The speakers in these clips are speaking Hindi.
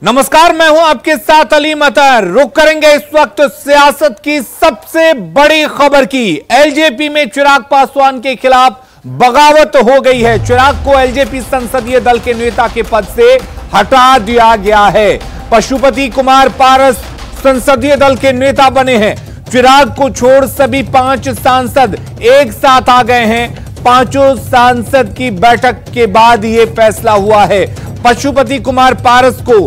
नमस्कार, मैं हूं आपके साथ अली मतर। रुक करेंगे इस वक्त सियासत की सबसे बड़ी खबर की। एलजेपी में चिराग पासवान के खिलाफ बगावत हो गई है। चिराग को एलजेपी संसदीय दल के नेता के पद से हटा दिया गया है। पशुपति कुमार पारस संसदीय दल के नेता बने हैं। चिराग को छोड़ सभी 5 सांसद एक साथ आ गए हैं। 5 सांसद की बैठक के बाद यह फैसला हुआ है। पशुपति कुमार पारस को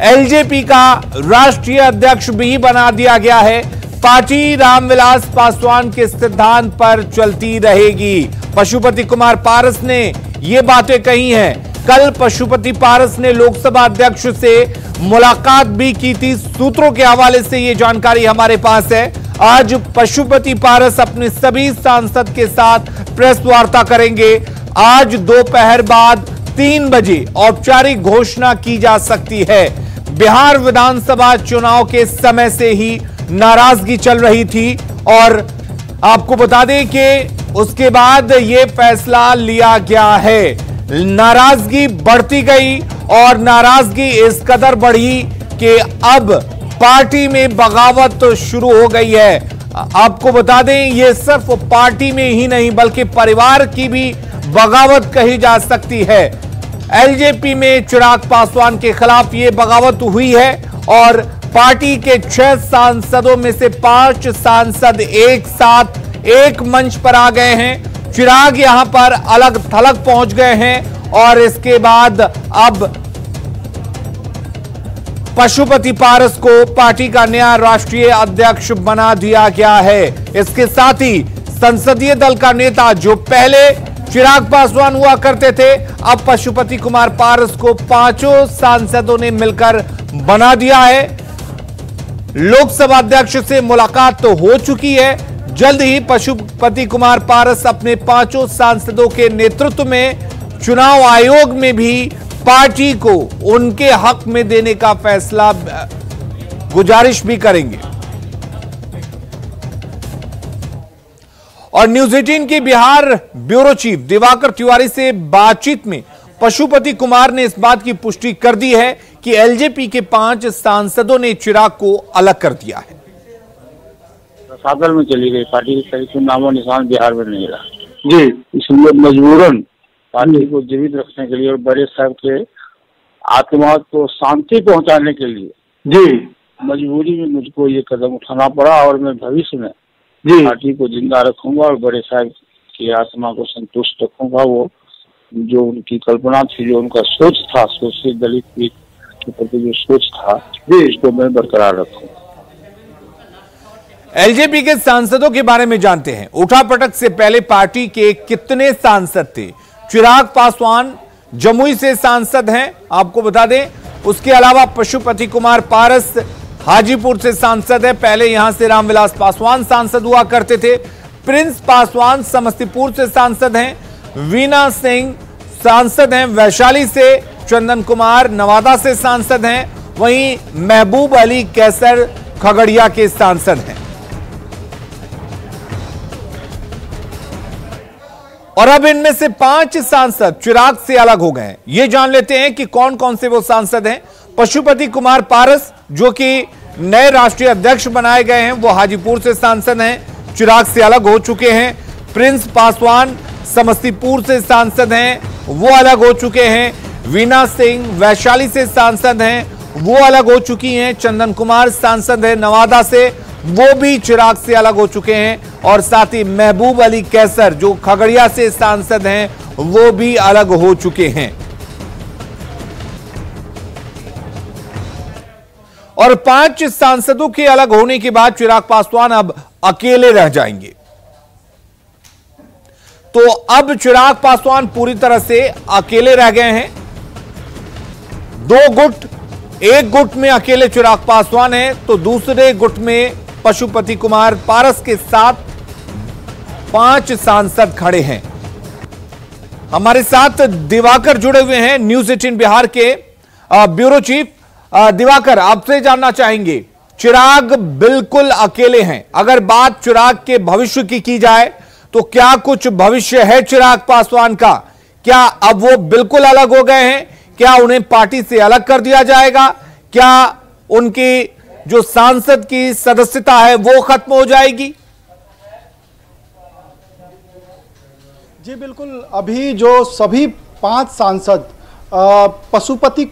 एलजेपी का राष्ट्रीय अध्यक्ष भी बना दिया गया है। पार्टी रामविलास पासवान के सिद्धांत पर चलती रहेगी। पशुपति कुमार पारस ने ये बातें कही हैं। कल पशुपति पारस ने लोकसभा अध्यक्ष से मुलाकात भी की थी। सूत्रों के हवाले से ये जानकारी हमारे पास है। आज पशुपति पारस अपने सभी सांसद के साथ प्रेस वार्ता करेंगे। आज दोपहर बाद 3 बजे औपचारिक घोषणा की जा सकती है। बिहार विधानसभा चुनाव के समय से ही नाराजगी चल रही थी और आपको बता दें कि उसके बाद यह फैसला लिया गया है। नाराजगी बढ़ती गई और नाराजगी इस कदर बढ़ी कि अब पार्टी में बगावत शुरू हो गई है। आपको बता दें, यह सिर्फ पार्टी में ही नहीं बल्कि परिवार की भी बगावत कही जा सकती है। एलजेपी में चिराग पासवान के खिलाफ यह बगावत हुई है और पार्टी के 6 सांसदों में से 5 सांसद एक साथ एक मंच पर आ गए हैं। चिराग यहां पर अलग थलग पहुंच गए हैं और इसके बाद अब पशुपति पारस को पार्टी का नया राष्ट्रीय अध्यक्ष बना दिया गया है। इसके साथ ही संसदीय दल का नेता जो पहले चिराग पासवान हुआ करते थे, अब पशुपति कुमार पारस को 5 सांसदों ने मिलकर बना दिया है। लोकसभा अध्यक्ष से मुलाकात तो हो चुकी है। जल्द ही पशुपति कुमार पारस अपने 5 सांसदों के नेतृत्व में चुनाव आयोग में भी पार्टी को उनके हक में देने का फैसला गुजारिश भी करेंगे। और न्यूज 18 के बिहार ब्यूरो चीफ दिवाकर तिवारी से बातचीत में पशुपति कुमार ने इस बात की पुष्टि कर दी है कि एलजेपी के 5 सांसदों ने चिराग को अलग कर दिया है। सागर में चली गई पार्टी के कई नामो निशान बिहार में नहीं रहा जी, इसलिए मजबूरन पार्टी को जीवित रखने के लिए और बड़े साहब के आत्मा को शांति पहुंचाने के लिए जी मजबूरी में मुझको ये कदम उठाना पड़ा और मैं भविष्य में जी पार्टी को जिंदा रखूंगा और बड़े साहब की आत्मा को संतुष्ट रखूंगा। वो जो उनकी कल्पना थी, जो उनका सोच था, शोषित दलित के प्रति जो सोच था जी, इसको मैं बरकरार रखूंगा। एलजेपी के सांसदों के बारे में जानते हैं। उठापटक से पहले पार्टी के कितने सांसद थे? चिराग पासवान जमुई से सांसद हैं, आपको बता दें। उसके अलावा पशुपति कुमार पारस हाजीपुर से सांसद है। पहले यहां से रामविलास पासवान सांसद हुआ करते थे। प्रिंस पासवान समस्तीपुर से सांसद हैं। वीना सिंह सांसद हैं वैशाली से। चंदन कुमार नवादा से सांसद हैं। वहीं महबूब अली कैसर खगड़िया के सांसद हैं। और अब इनमें से 5 सांसद चिराग से अलग हो गए हैं। यह जान लेते हैं कि कौन कौन से वो सांसद हैं। पशुपति कुमार पारस जो कि नए राष्ट्रीय अध्यक्ष बनाए गए हैं, वो हाजीपुर से सांसद हैं, चिराग से अलग हो चुके हैं। प्रिंस पासवान समस्तीपुर से सांसद हैं, वो अलग हो चुके हैं। वीना सिंह वैशाली से सांसद हैं, वो अलग हो चुकी हैं। चंदन कुमार सांसद है नवादा से, वो भी चिराग से अलग हो चुके हैं। और साथ ही महबूब अली कैसर जो खगड़िया से सांसद हैं, वो भी अलग हो चुके हैं। और 5 सांसदों के अलग होने के बाद चिराग पासवान अब अकेले रह जाएंगे। तो अब चिराग पासवान पूरी तरह से अकेले रह गए हैं। 2 गुट, एक गुट में अकेले चिराग पासवान है तो दूसरे गुट में पशुपति कुमार पारस के साथ 5 सांसद खड़े हैं। हमारे साथ दिवाकर जुड़े हुए हैं, न्यूज 18 बिहार के ब्यूरो चीफ। दिवाकर, आपसे जानना चाहेंगे, चिराग बिल्कुल अकेले हैं। अगर बात चिराग के भविष्य की जाए तो क्या कुछ भविष्य है चिराग पासवान का? क्या अब वो बिल्कुल अलग हो गए हैं क्या उन्हें पार्टी से अलग कर दिया जाएगा? क्या उनकी जो सांसद की सदस्यता है वो खत्म हो जाएगी? जी बिल्कुल, अभी जो सभी 5 सांसद पशुपति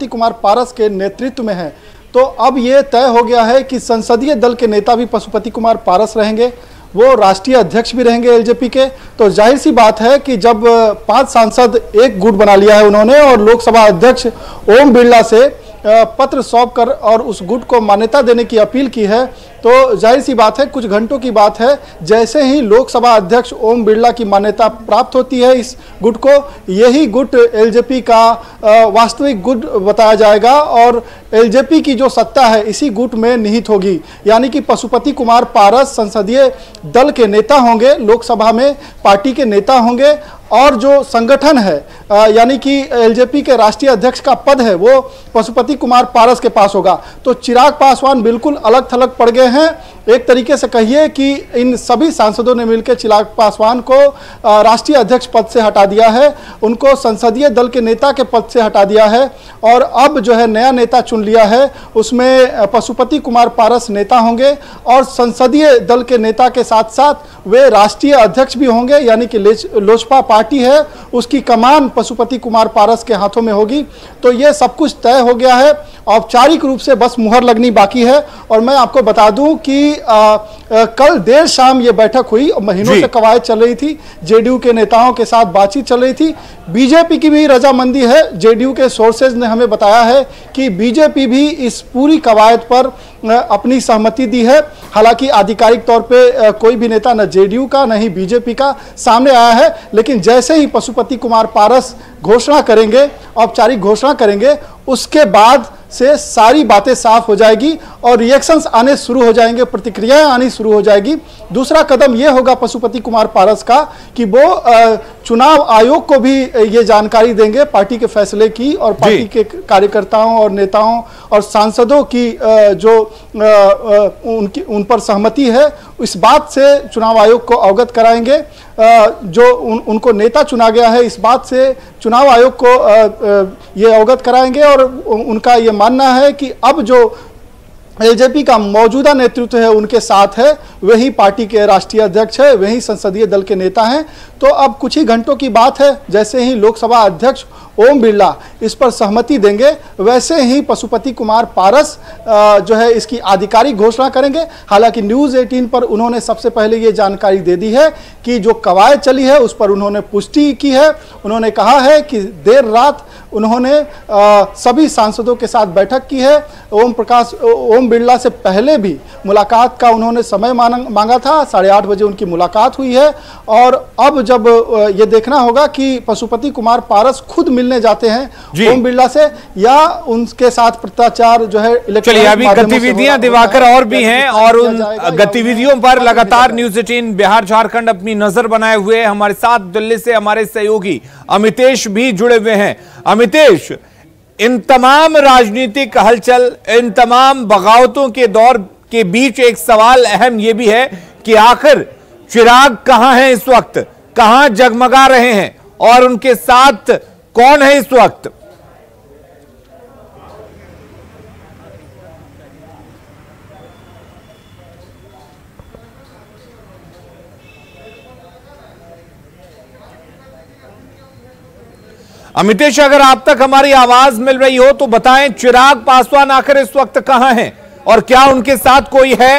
कुमार पारस के नेतृत्व में है, तो अब ये तय हो गया है कि संसदीय दल के नेता भी पशुपति कुमार पारस रहेंगे, वो राष्ट्रीय अध्यक्ष भी रहेंगे एलजेपी के। तो जाहिर सी बात है कि जब 5 सांसद एक गुट बना लिया है उन्होंने और लोकसभा अध्यक्ष ओम बिरला से पत्र सौंप कर और उस गुट को मान्यता देने की अपील की है, तो जाहिर सी बात है कुछ घंटों की बात है, जैसे ही लोकसभा अध्यक्ष ओम बिरला की मान्यता प्राप्त होती है इस गुट को, यही गुट एलजेपी का वास्तविक गुट बताया जाएगा और एलजेपी की जो सत्ता है इसी गुट में निहित होगी। यानी कि पशुपति कुमार पारस संसदीय दल के नेता होंगे, लोकसभा में पार्टी के नेता होंगे और जो संगठन है यानी कि एलजेपी के राष्ट्रीय अध्यक्ष का पद है वो पशुपति कुमार पारस के पास होगा। तो चिराग पासवान बिल्कुल अलग थलग पड़ गए हैं। एक तरीके से कहिए कि इन सभी सांसदों ने मिलकर चिराग पासवान को राष्ट्रीय अध्यक्ष पद से हटा दिया है, उनको संसदीय दल के नेता के पद से हटा दिया है और अब जो है नया नेता चुन लिया है, उसमें पशुपति कुमार पारस नेता होंगे और संसदीय दल के नेता के साथ साथ वे राष्ट्रीय अध्यक्ष भी होंगे। यानी कि लोजपा पार्टी है उसकी कमान पशुपति कुमार पारस के हाथों में होगी। तो ये सब कुछ तय हो गया है, औपचारिक रूप से बस मुहर लगनी बाकी है। और मैं आपको बता दूं कि कल देर शाम ये बैठक हुई और महीनों से कवायद चल रही थी, जेडीयू के नेताओं के साथ बातचीत चल रही थी, बीजेपी की भी रजामंदी है। जेडीयू के सोर्सेज ने हमें बताया है कि बीजेपी भी इस पूरी कवायद पर अपनी सहमति दी है। हालांकि आधिकारिक तौर पे कोई भी नेता न जेडीयू का न ही बीजेपी का सामने आया है, लेकिन जैसे ही पशुपति कुमार पारस घोषणा करेंगे, औपचारिक घोषणा करेंगे, उसके बाद से सारी बातें साफ हो जाएगी और रिएक्शंस आने शुरू हो जाएंगे, प्रतिक्रियाएं आनी शुरू हो जाएगी। दूसरा कदम यह होगा पशुपति कुमार पारस का कि वो चुनाव आयोग को भी ये जानकारी देंगे पार्टी के फैसले की और पार्टी के कार्यकर्ताओं और नेताओं और सांसदों की जो उन पर सहमति है, इस बात से चुनाव आयोग को अवगत कराएंगे। जो उनको नेता चुना गया है इस बात से चुनाव आयोग को ये अवगत कराएंगे और उनका ये मानना है कि अब जो एलजेपी का मौजूदा नेतृत्व है उनके साथ है, वही पार्टी के राष्ट्रीय अध्यक्ष है, वही संसदीय दल के नेता हैं। तो अब कुछ ही घंटों की बात है, जैसे ही लोकसभा अध्यक्ष ओम बिरला इस पर सहमति देंगे वैसे ही पशुपति कुमार पारस जो है इसकी आधिकारिक घोषणा करेंगे। हालांकि न्यूज़ 18 पर उन्होंने सबसे पहले ये जानकारी दे दी है कि जो कवायद चली है उस पर उन्होंने पुष्टि की है। उन्होंने कहा है कि देर रात उन्होंने सभी सांसदों के साथ बैठक की है। ओम बिरला से पहले भी मुलाकात का उन्होंने समय मांगा था, 8:30 बजे उनकी मुलाकात हुई है और अब जब ये देखना होगा कि पशुपति कुमार पारस खुद मिलने जाते हैं ओम बिरला से या उनके साथ पत्राचार जो है। चलिए, अभी गतिविधियां दिवाकर और भी हैं और उन गतिविधियों पर लगातार न्यूज़ 18 बिहार झारखंड अपनी नजर बनाए हुए। हमारे साथ दिल्ली से हमारे सहयोगी अमितेश भी जुड़े हुए हैं। अमितेश, इन तमाम राजनीतिक हलचल, इन तमाम बगावतों के दौर के बीच एक सवाल अहम यह भी है कि आखिर चिराग कहां है इस वक्त, कहां जगमगा रहे हैं और उनके साथ कौन है इस वक्त? अमितेश, अगर आप तक हमारी आवाज मिल रही हो तो बताएं, चिराग पासवान आखिर इस वक्त कहां हैं और क्या उनके साथ कोई है?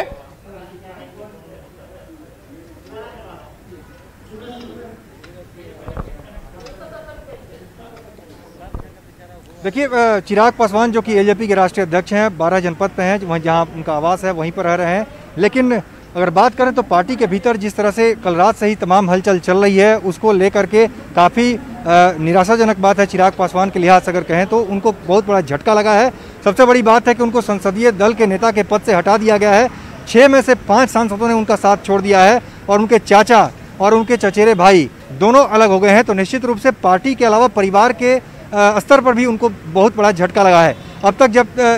देखिए, चिराग पासवान जो कि एलजेपी के राष्ट्रीय अध्यक्ष हैं, 12 जनपद पे हैं, वहीं जहां उनका आवास है वहीं पर रह रहे हैं। लेकिन अगर बात करें तो पार्टी के भीतर जिस तरह से कल रात से ही तमाम हलचल चल रही है उसको लेकर के काफ़ी निराशाजनक बात है। चिराग पासवान के लिहाज से अगर कहें तो उनको बहुत बड़ा झटका लगा है। सबसे बड़ी बात है कि उनको संसदीय दल के नेता के पद से हटा दिया गया है। 6 में से 5 सांसदों ने उनका साथ छोड़ दिया है और उनके चाचा और उनके चचेरे भाई दोनों अलग हो गए हैं। तो निश्चित रूप से पार्टी के अलावा परिवार के स्तर पर भी उनको बहुत बड़ा झटका लगा है। अब तक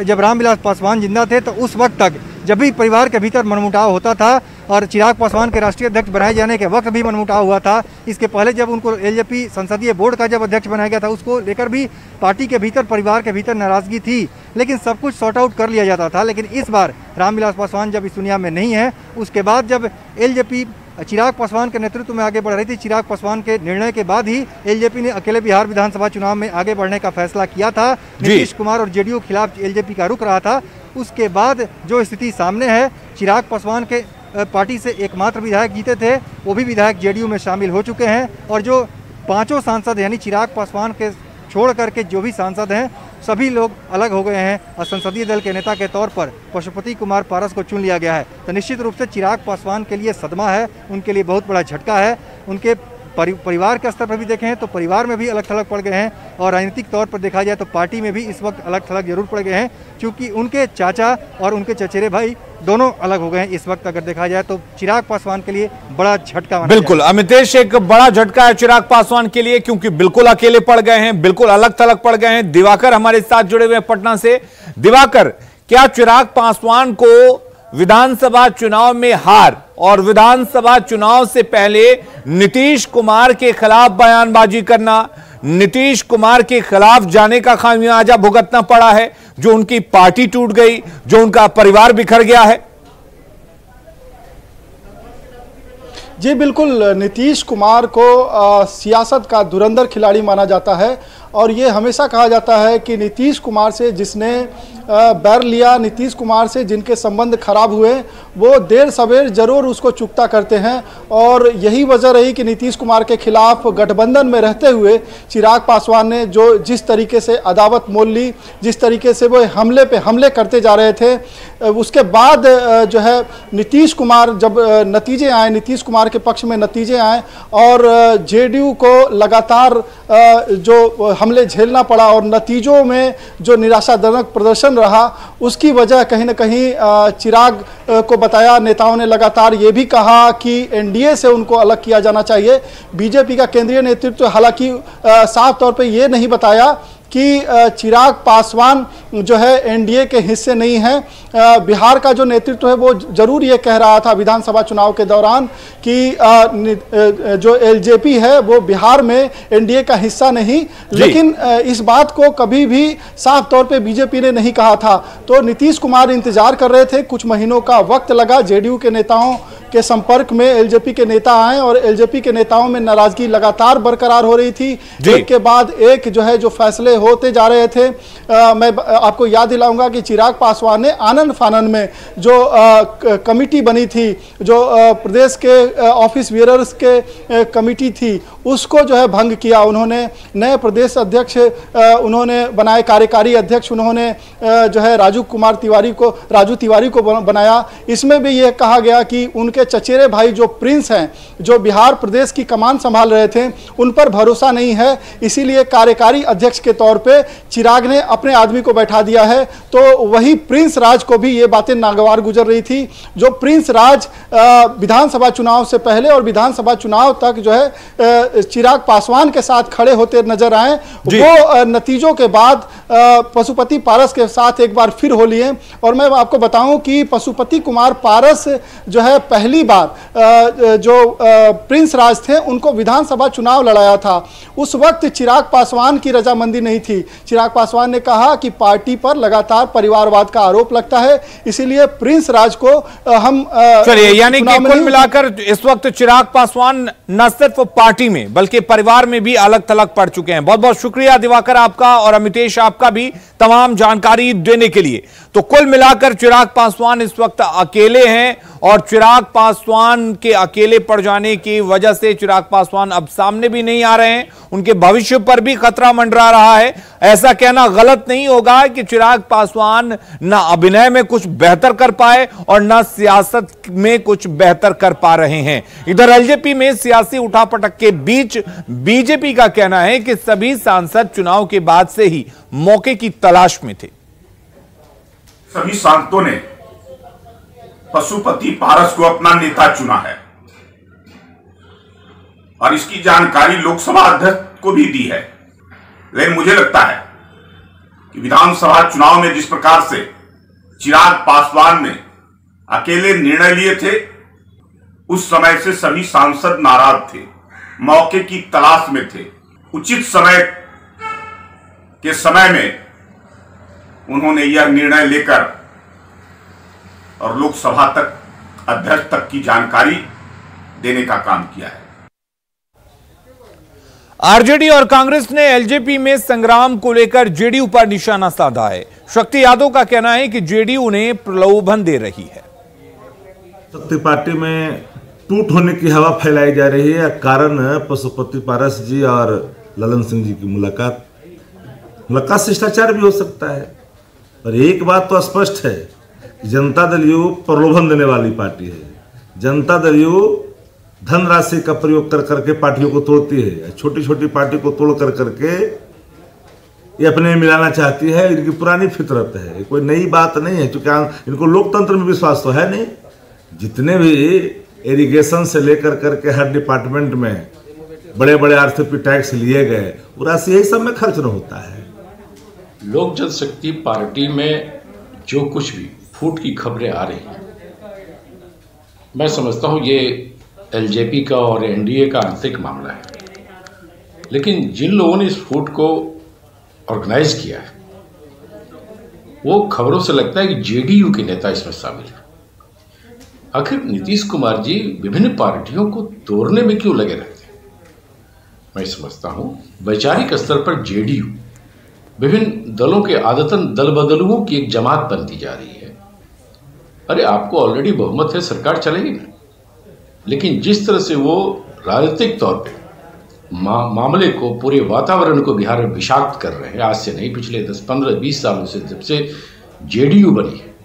जब रामविलास पासवान जिंदा थे तो उस वक्त तक जब भी परिवार के भीतर मनमुटाव होता था और चिराग पासवान के राष्ट्रीय अध्यक्ष बनाए जाने के वक्त भी मनमुटाव हुआ था। इसके पहले जब उनको एलजेपी संसदीय बोर्ड का जब अध्यक्ष बनाया गया था, उसको लेकर भी पार्टी के भीतर, परिवार के भीतर नाराजगी थी, लेकिन सब कुछ सॉर्ट आउट कर लिया जाता था। लेकिन इस बार रामविलास पासवान जब इस दुनिया में नहीं है, उसके बाद जब एलजेपी चिराग पासवान के नेतृत्व में आगे बढ़ रही थी, चिराग पासवान के निर्णय के बाद ही एलजेपी ने अकेले बिहार विधानसभा चुनाव में आगे बढ़ने का फैसला किया था। नीतीश कुमार और जेडीयू के खिलाफ एलजेपी का रुख रहा था। उसके बाद जो स्थिति सामने है, चिराग पासवान के पार्टी से एकमात्र विधायक जीते थे, वो भी विधायक जेडीयू में शामिल हो चुके हैं। और जो 5 सांसद यानी चिराग पासवान के छोड़ करके जो भी सांसद हैं, सभी लोग अलग हो गए हैं और संसदीय दल के नेता के तौर पर पशुपति कुमार पारस को चुन लिया गया है। तो निश्चित रूप से चिराग पासवान के लिए सदमा है, उनके लिए बहुत बड़ा झटका है। उनके परिवार के स्तर पर भी देखें तो परिवार में भी अलग थलग पड़ गए हैं, और राजनीतिक तौर पर देखा जाए तो पार्टी में भी इस वक्त अलग थलग जरूर पड़ गए हैं, क्योंकि उनके चाचा और उनके चचेरे भाई दोनों अलग हो गए हैं इस वक्त। अगर देखा जाए तो चिराग पासवान के लिए बड़ा झटका। बिल्कुल अमितेश, एक बड़ा झटका है चिराग पासवान के लिए, क्योंकि बिल्कुल अकेले पड़ गए हैं, बिल्कुल अलग थलग पड़ गए हैं। दिवाकर हमारे साथ जुड़े हुए हैं पटना से। दिवाकर, क्या चिराग पासवान को विधानसभा चुनाव में हार और विधानसभा चुनाव से पहले नीतीश कुमार के खिलाफ बयानबाजी करना, नीतीश कुमार के खिलाफ जाने का खामियाजा भुगतना पड़ा है, जो उनकी पार्टी टूट गई, जो उनका परिवार बिखर गया है? जी बिल्कुल, नीतीश कुमार को सियासत का धुरंधर खिलाड़ी माना जाता है, और ये हमेशा कहा जाता है कि नीतीश कुमार से जिसने बैर लिया, नीतीश कुमार से जिनके संबंध खराब हुए, वो देर सवेर जरूर उसको चुकता करते हैं। और यही वजह रही कि नीतीश कुमार के खिलाफ गठबंधन में रहते हुए चिराग पासवान ने जो जिस तरीके से अदावत मोल ली, जिस तरीके से वो हमले पे हमले करते जा रहे थे, उसके बाद जो है नीतीश कुमार जब नतीजे आए, नीतीश कुमार के पक्ष में नतीजे आए और जेडीयू को लगातार जो हमले झेलना पड़ा और नतीजों में जो निराशाजनक प्रदर्शन रहा, उसकी वजह कहीं ना कहीं चिराग को बताया। नेताओं ने लगातार ये भी कहा कि एनडीए से उनको अलग किया जाना चाहिए। बीजेपी का केंद्रीय नेतृत्व हालांकि साफ तौर पे ये नहीं बताया कि चिराग पासवान जो है एनडीए के हिस्से नहीं है। बिहार का जो नेतृत्व है वो जरूर ये कह रहा था विधानसभा चुनाव के दौरान कि जो एलजेपी है वो बिहार में एनडीए का हिस्सा नहीं, लेकिन इस बात को कभी भी साफ तौर पे बीजेपी ने नहीं कहा था। तो नीतीश कुमार इंतजार कर रहे थे, कुछ महीनों का वक्त लगा, जेडीयू के नेताओं के संपर्क में एलजेपी के नेता आए और एलजेपी के नेताओं में नाराजगी लगातार बरकरार हो रही थी। एक के बाद एक जो है जो फैसले होते जा रहे थे। मैं आपको याद दिलाऊंगा कि चिराग पासवान ने आनन फानन में जो कमिटी बनी थी, जो प्रदेश के ऑफिस बियरर्स के कमिटी थी, उसको जो है भंग किया। उन्होंने नए प्रदेश अध्यक्ष उन्होंने बनाए, कार्यकारी अध्यक्ष उन्होंने जो है राजू तिवारी को बनाया। इसमें भी यह कहा गया कि उनके चचेरे भाई जो प्रिंस हैं, जो बिहार प्रदेश की कमान संभाल रहे थे, उन पर भरोसा नहीं है, इसीलिए कार्यकारी अध्यक्ष के तौर पे चिराग ने अपने आदमी को बैठा दिया है। तो वही प्रिंस राज को भी ये बातें नागवार गुजर रही थी। जो प्रिंस राज विधानसभा चुनाव से पहले और विधानसभा चुनाव तक जो है चिराग पासवान के साथ खड़े होते नजर आए, वो नतीजों के बाद पशुपति पारस के साथ एक बार फिर हो लिए। और मैं आपको बताऊं कि पशुपति कुमार पारस जो है पहली बार जो प्रिंस राज थे उनको विधानसभा चुनाव लड़ाया था। उस वक्त चिराग पासवान की रजामंदी नहीं थी। चिराग पासवान ने कहा कि पार्टी पर लगातार परिवारवाद का आरोप लगता है, इसीलिए प्रिंस राज को हम चलिए, यानी कि कुल मिलाकर इस वक्त चिराग पासवान न सिर्फ पार्टी में बल्कि परिवार में भी अलग थलग पड़ चुके हैं। बहुत बहुत शुक्रिया दिवाकर आपका और अमितेश आपका भी तमाम जानकारी देने के लिए। तो कुल मिलाकर चिराग पासवान इस वक्त अकेले हैं और चिराग पासवान के अकेले पड़ जाने की वजह से चिराग पासवान अब सामने भी नहीं आ रहे हैं, उनके भविष्य पर भी खतरा मंडरा रहा है। ऐसा कहना गलत नहीं होगा कि चिराग पासवान ना अभिनय में कुछ बेहतर कर पाए और ना सियासत में कुछ बेहतर कर पा रहे हैं। इधर एलजेपी में सियासी उठापटक के बीच बीजेपी का कहना है कि सभी सांसद चुनाव के बाद से ही मौके की तलाश में थे। सभी सांसदों ने पशुपति पारस को अपना नेता चुना है और इसकी जानकारी लोकसभा अध्यक्ष को भी दी है। लेकिन मुझे लगता है कि विधानसभा चुनाव में जिस प्रकार से चिराग पासवान ने अकेले निर्णय लिए थे, उस समय से सभी सांसद नाराज थे, मौके की तलाश में थे। उचित समय के समय में उन्होंने यह निर्णय लेकर और लोकसभा तक अध्यक्ष तक की जानकारी देने का काम किया है। आरजेडी और कांग्रेस ने एलजेपी में संग्राम को लेकर जेडीयू पर निशाना साधा है। शक्ति यादव का कहना है कि जेडीयू उन्हें प्रलोभन दे रही है। शक्ति पार्टी में टूट होने की हवा फैलाई जा रही है। कारण पशुपति पारस जी और ललन सिंह जी की मुलाकात शिष्टाचार भी हो सकता है। पर एक बात तो स्पष्ट है कि जनता दल यू प्रलोभन देने वाली पार्टी है। जनता दल यू धनराशि का प्रयोग कर करके पार्टियों को तोड़ती है। छोटी छोटी पार्टी को तोड़ कर करके ये अपने मिलाना चाहती है। इनकी पुरानी फितरत है, कोई नई बात नहीं है। क्योंकि इनको लोकतंत्र में विश्वास तो है नहीं। जितने भी इरिगेशन से लेकर करके हर डिपार्टमेंट में बड़े बड़े आरसीपी टैक्स लिए गए, वो राशि यही सब में खर्च न होता है। लोक जनशक्ति पार्टी में जो कुछ भी फूट की खबरें आ रही हैं, मैं समझता हूं ये एलजेपी का और एनडीए का आंतरिक मामला है। लेकिन जिन लोगों ने इस फूट को ऑर्गेनाइज किया है, वो खबरों से लगता है कि जेडीयू के नेता इसमें शामिल है। आखिर नीतीश कुमार जी विभिन्न पार्टियों को तोड़ने में क्यों लगे रहते हैं? मैं समझता हूं वैचारिक स्तर पर जेडीयू विभिन्न दलों के आदतन दल बदलुओं की एक जमात बनती जा रही है। अरे आपको ऑलरेडी बहुमत है, सरकार चलेगी ना। लेकिन जिस तरह से वो राजनीतिक तौर पे मामले को, पूरे वातावरण को बिहार में विषाक्त कर रहे हैं, आज से नहीं पिछले 10, 15, 20 सालों से जब से जेडीयू बनी है,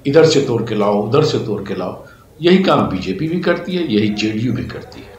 इधर से तोड़ के लाओ, उधर से तोड़ के लाओ, यही काम बीजेपी भी करती है, यही जेडीयू भी करती है।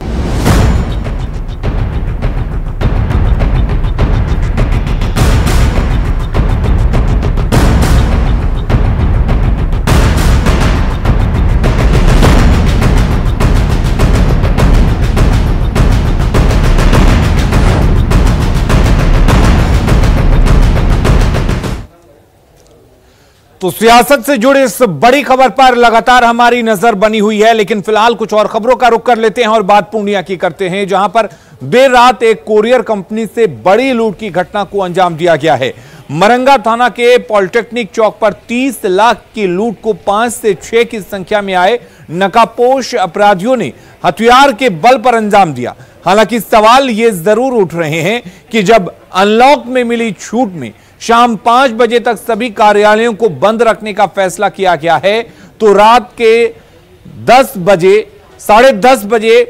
तो सियासत से जुड़ी इस बड़ी खबर पर लगातार हमारी नजर बनी हुई है, लेकिन फिलहाल कुछ और खबरों का रुख कर लेते हैं और बात पूर्णिया की करते हैं, जहां पर देर रात एक कोरियर कंपनी से बड़ी लूट की घटना को अंजाम दिया गया है। मरंगा थाना के पॉलिटेक्निक चौक पर 30 लाख की लूट को 5 से 6 की संख्या में आए नकाबपोश अपराधियों ने हथियार के बल पर अंजाम दिया। हालांकि सवाल ये जरूर उठ रहे हैं कि जब अनलॉक में मिली छूट में शाम 5 बजे तक सभी कार्यालयों को बंद रखने का फैसला किया गया है, तो रात के 10 बजे, 10:30 बजे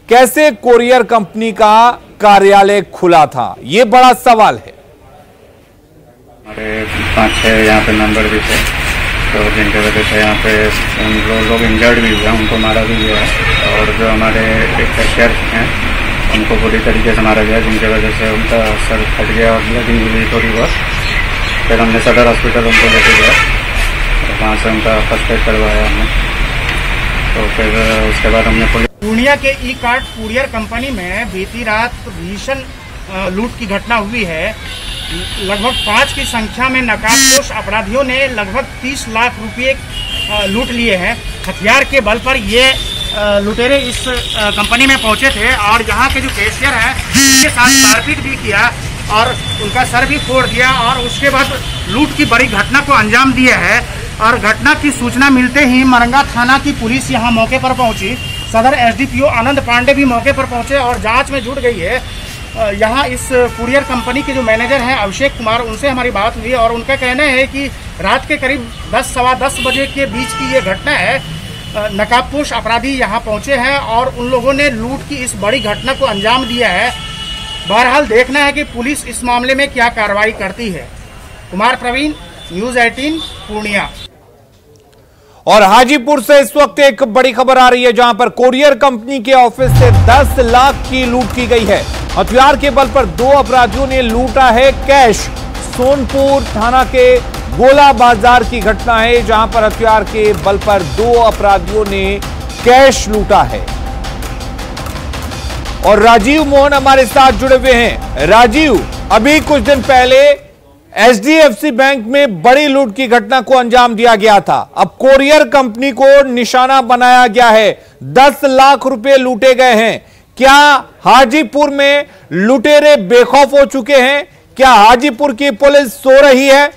कैसे कोरियर कंपनी का कार्यालय खुला था, यह बड़ा सवाल है। हमारे 5-6 यहाँ पे मेंबर भी थे, तो जिनके वजह से यहाँ पे लोग इंजर्ड भी हुए, उनको मारा भी गया है। और जो हमारे एक कैशियर हैं, उनको बुरी तरीके से मारा गया, जिनके वजह से उनका सर फट गया और ब्लीडिंग हुई थोड़ी बहुत। फिर हमने सदर हॉस्पिटल उनको लेके गया और वहाँ से उनका फर्स्ट एड करवाया हमने। तो फिर उसके बाद हमने पूर्णिया के ई कार्ट कुरियर कंपनी में बीती रात भीषण लूट की घटना हुई है। लगभग 5 की संख्या में नकाबपोश अपराधियों ने लगभग 30 लाख रुपये लूट लिए हैं। हथियार के बल पर ये लुटेरे इस कंपनी में पहुंचे थे और यहाँ के जो कैशियर है उनके साथ मारपीट भी किया और उनका सर भी फोड़ दिया और उसके बाद लूट की बड़ी घटना को अंजाम दिया है। और घटना की सूचना मिलते ही मरंगा थाना की पुलिस यहाँ मौके पर पहुंची। सदर एसडीपीओ आनंद पांडे भी मौके पर पहुंचे और जांच में जुट गई है। यहाँ इस कुरियर कंपनी के जो मैनेजर हैं अभिषेक कुमार, उनसे हमारी बात हुई और उनका कहना है कि रात के करीब 10, सवा 10 बजे के बीच की ये घटना है। नकाबपोश अपराधी यहाँ पहुँचे हैं और उन लोगों ने लूट की इस बड़ी घटना को अंजाम दिया है। बहरहाल देखना है कि पुलिस इस मामले में क्या कार्रवाई करती है। कुमार प्रवीण, न्यूज़ 18 पूर्णिया। और हाजीपुर से इस वक्त एक बड़ी खबर आ रही है, जहां पर कोरियर कंपनी के ऑफिस से 10 लाख की लूट की गई है। हथियार के बल पर 2 अपराधियों ने लूटा है कैश। सोनपुर थाना के गोला बाजार की घटना है, जहां पर हथियार के बल पर 2 अपराधियों ने कैश लूटा है। और राजीव मोहन हमारे साथ जुड़े हुए हैं। राजीव, अभी कुछ दिन पहले एचडीएफसी बैंक में बड़ी लूट की घटना को अंजाम दिया गया था। अब कोरियर कंपनी को निशाना बनाया गया है। 10 लाख रुपए लूटे गए हैं। क्या हाजीपुर में लुटेरे बेखौफ हो चुके हैं? क्या हाजीपुर की पुलिस सो रही है?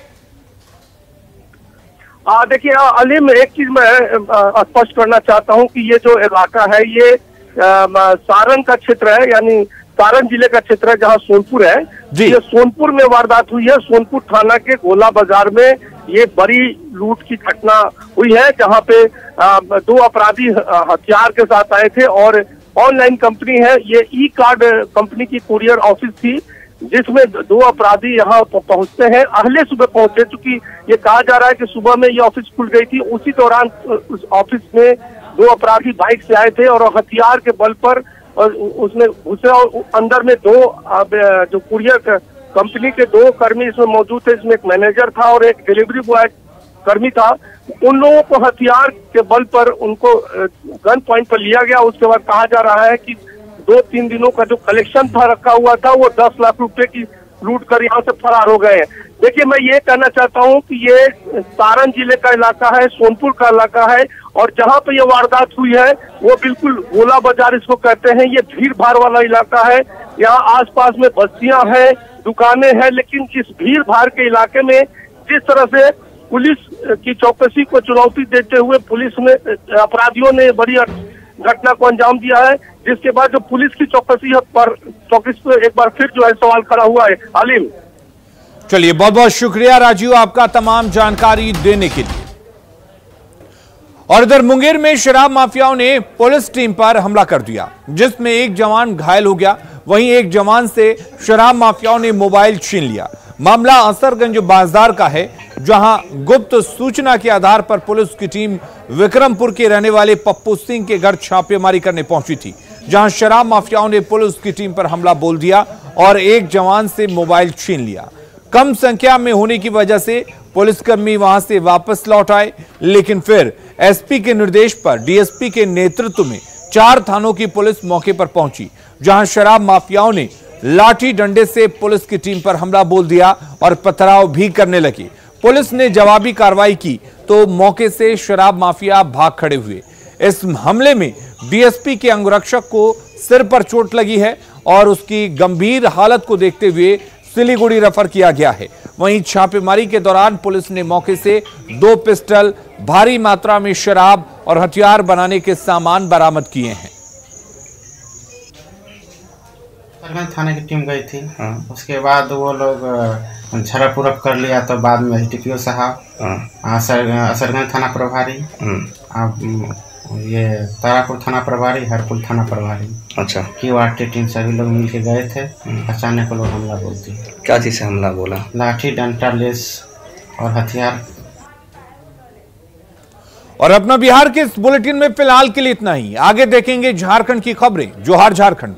देखिए अलीम, एक चीज मैं स्पष्ट करना चाहता हूं कि ये जो इलाका है ये सारण का क्षेत्र है, यानी सारण जिले का क्षेत्र है जहां सोनपुर है। ये सोनपुर में वारदात हुई है। सोनपुर थाना के गोला बाजार में ये बड़ी लूट की घटना हुई है, जहां पे 2 अपराधी हथियार के साथ आए थे और ऑनलाइन कंपनी है, ये ई कार्ड कंपनी की कुरियर ऑफिस थी, जिसमें 2 अपराधी यहाँ पहुंचते हैं। अगले सुबह पहुंचे, चूंकि ये कहा जा रहा है कि सुबह में ये ऑफिस खुल गई थी। उसी दौरान उस ऑफिस में 2 अपराधी बाइक से आए थे और हथियार के बल पर उसमें घुसे और अंदर में 2 जो कुरियर कंपनी के 2 कर्मी इसमें मौजूद थे, इसमें एक मैनेजर था और एक डिलीवरी बॉय कर्मी था। उन लोगों को हथियार के बल पर उनको गन पॉइंट पर लिया गया। उसके बाद कहा जा रहा है कि 2-3 दिनों का जो कलेक्शन था रखा हुआ था, वो 10 लाख रुपए की लूट कर यहाँ से फरार हो गए हैं। देखिए, मैं ये कहना चाहता हूँ कि ये सारण जिले का इलाका है, सोनपुर का इलाका है और जहाँ पे ये वारदात हुई है वो बिल्कुल गोला बाजार इसको कहते हैं। ये भीड़ भाड़ वाला इलाका है। यहाँ आसपास में बस्तियां हैं, दुकानें हैं, लेकिन इस भीड़ भाड़ के इलाके में जिस तरह से पुलिस की चौकसी को चुनौती देते हुए पुलिस ने अपराधियों ने बड़ी घटना को अंजाम दिया है, जिसके बाद जो पुलिस की चौकसी पर एक बार फिर जो है सवाल खड़ा हुआ है। आलिम, चलिए, बहुत बहुत शुक्रिया राजीव आपका तमाम जानकारी देने के लिए। और इधर मुंगेर में शराब माफियाओं ने पुलिस टीम पर हमला कर दिया, जिसमें एक जवान घायल हो गया। वहीं एक जवान से शराब माफियाओं ने मोबाइल छीन लिया। मामला असरगंज बाजार का है, जहां गुप्त सूचना के आधार पर पुलिस की टीम विक्रमपुर के रहने वाले पप्पू सिंह के घर छापेमारी करने पहुंची थी, जहां शराब माफियाओं ने पुलिस की टीम पर हमला बोल दिया और एक जवान से मोबाइल छीन लिया। कम संख्या में होने की वजह से पुलिसकर्मी वहां से वापस लौट आए, लेकिन फिर एसपी के निर्देश पर डीएसपी के नेतृत्व में 4 थानों की पुलिस मौके पर पहुंची, जहां शराब माफियाओं ने लाठी डंडे से पुलिस की टीम पर हमला बोल दिया और पथराव भी करने लगे। पुलिस ने जवाबी कार्रवाई की तो मौके से शराब माफिया भाग खड़े हुए। इस हमले में डीएसपी के अंगरक्षक को सिर पर चोट लगी है और उसकी गंभीर हालत को देखते हुए सिलीगुड़ी रेफर किया गया है। वहीं छापेमारी के दौरान पुलिस ने मौके से 2 पिस्टल, भारी मात्रा में शराब और हथियार बनाने के सामान बरामद किए हैं। थाने की टीम गई थी। उसके बाद वो लोग झरा पूरक कर लिया, तो बाद में टीपीओ साहब, असरगंज थाना प्रभारी, ये तारापुर थाना प्रभारी, हरपुर थाना प्रभारी, अच्छा, की टीम सभी लोग मिल के गए थे। अचानक लोग हमला बोल दिए। क्या चीज से हमला बोला? लाठी, डंडा, लेस और हथियार। और अपना बिहार के इस बुलेटिन में फिलहाल के लिए इतना ही। आगे देखेंगे झारखंड की खबरें। जोहार झारखंड।